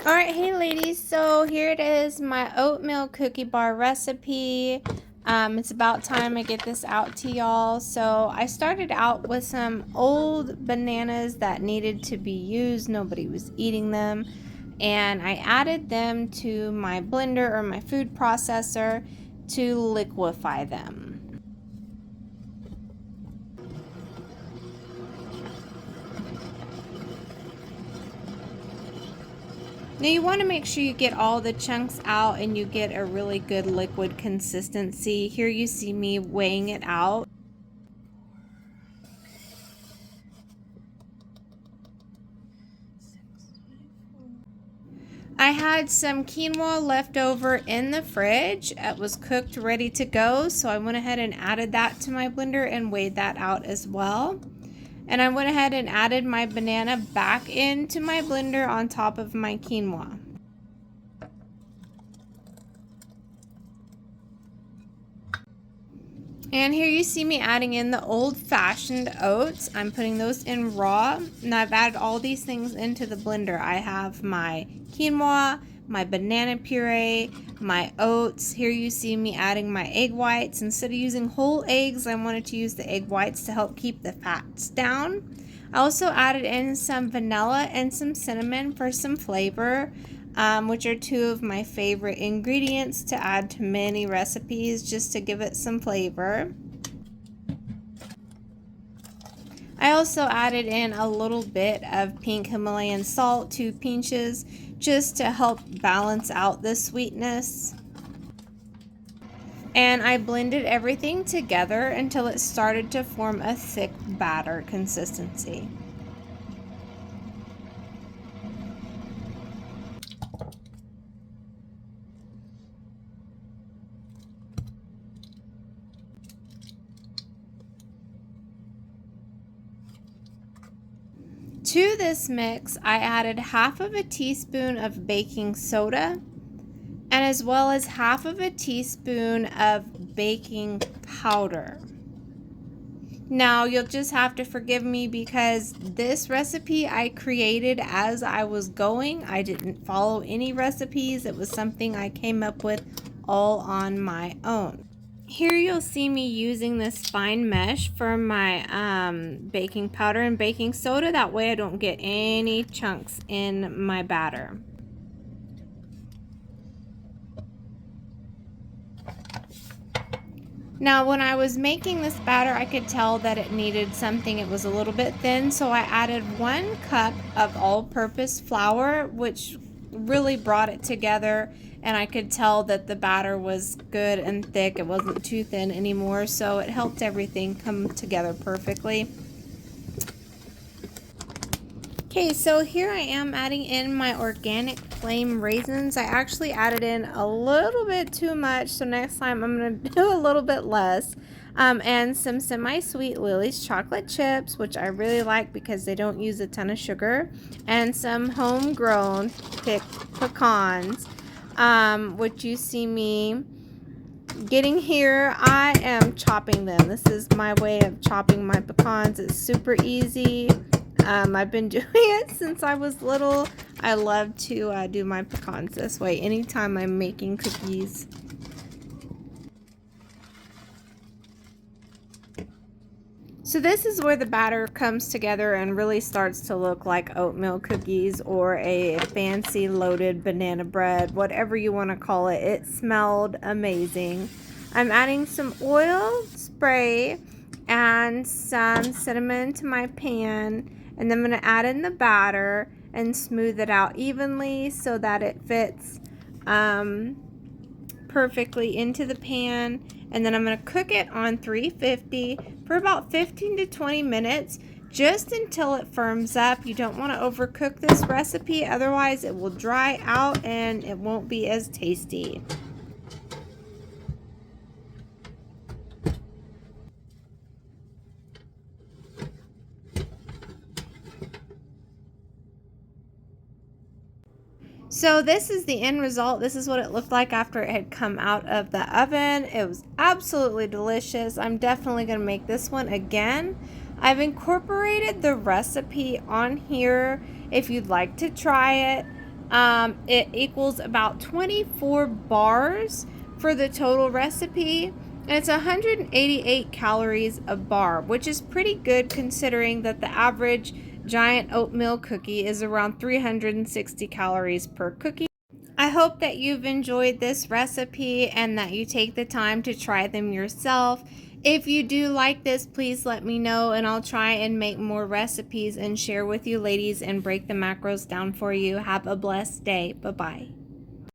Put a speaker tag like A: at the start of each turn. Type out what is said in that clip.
A: Alright, hey ladies, so here it is, my oatmeal cookie bar recipe. It's about time I get this out to y'all. So I started out with some old bananas that needed to be used. Nobody was eating them. And I added them to my blender or my food processor to liquefy them. Now you want to make sure you get all the chunks out and you get a really good liquid consistency. Here you see me weighing it out. I had some quinoa left over in the fridge. It was cooked, ready to go, so I went ahead and added that to my blender and weighed that out as well. And I went ahead and added my banana back into my blender on top of my quinoa. And here you see me adding in the old-fashioned oats. I'm putting those in raw, and I've added all these things into the blender. I have my quinoa, my banana puree, my oats. Here you see me adding my egg whites. Instead of using whole eggs, I wanted to use the egg whites to help keep the fats down. I also added in some vanilla and some cinnamon for some flavor. Which are two of my favorite ingredients to add to many recipes just to give it some flavor. I also added in a little bit of pink Himalayan salt, 2 pinches, just to help balance out the sweetness. And I blended everything together until it started to form a thick batter consistency. To this mix, I added half of a teaspoon of baking soda and as well as half of a teaspoon of baking powder. Now, you'll just have to forgive me because this recipe I created as I was going. I didn't follow any recipes. It was something I came up with all on my own. Here you'll see me using this fine mesh for my baking powder and baking soda. That way I don't get any chunks in my batter. Now when I was making this batter, I could tell that it needed something. It was a little bit thin, so I added 1 cup of all-purpose flour, which really brought it together, and I could tell that the batter was good and thick. It wasn't too thin anymore, so it helped everything come together perfectly. Okay, so here I am adding in my organic flame raisins. I actually added in a little bit too much, so next time I'm going to do a little bit less. And some semi-sweet Lily's chocolate chips, which I really like because they don't use a ton of sugar. And some homegrown picked pecans, which you see me getting here. I am chopping them. This is my way of chopping my pecans. It's super easy. I've been doing it since I was little. I love to do my pecans this way anytime I'm making cookies. So this is where the batter comes together and really starts to look like oatmeal cookies or a fancy loaded banana bread, whatever you want to call it. It smelled amazing. I'm adding some oil spray and some cinnamon to my pan. And then I'm going to add in the batter and smooth it out evenly so that it fits perfectly into the pan. And then I'm going to cook it on 350 for about 15 to 20 minutes, just until it firms up. You don't want to overcook this recipe, otherwise it will dry out and it won't be as tasty. So this is the end result. This is what it looked like after it had come out of the oven. It was absolutely delicious. I'm definitely going to make this one again. I've incorporated the recipe on here if you'd like to try it. It equals about 24 bars for the total recipe. And it's 188 calories a bar, which is pretty good considering that the average giant oatmeal cookie is around 360 calories per cookie. I hope that you've enjoyed this recipe and that you take the time to try them yourself. If you do like this, please let me know and I'll try and make more recipes and share with you ladies and break the macros down for you. Have a blessed day. Bye-bye.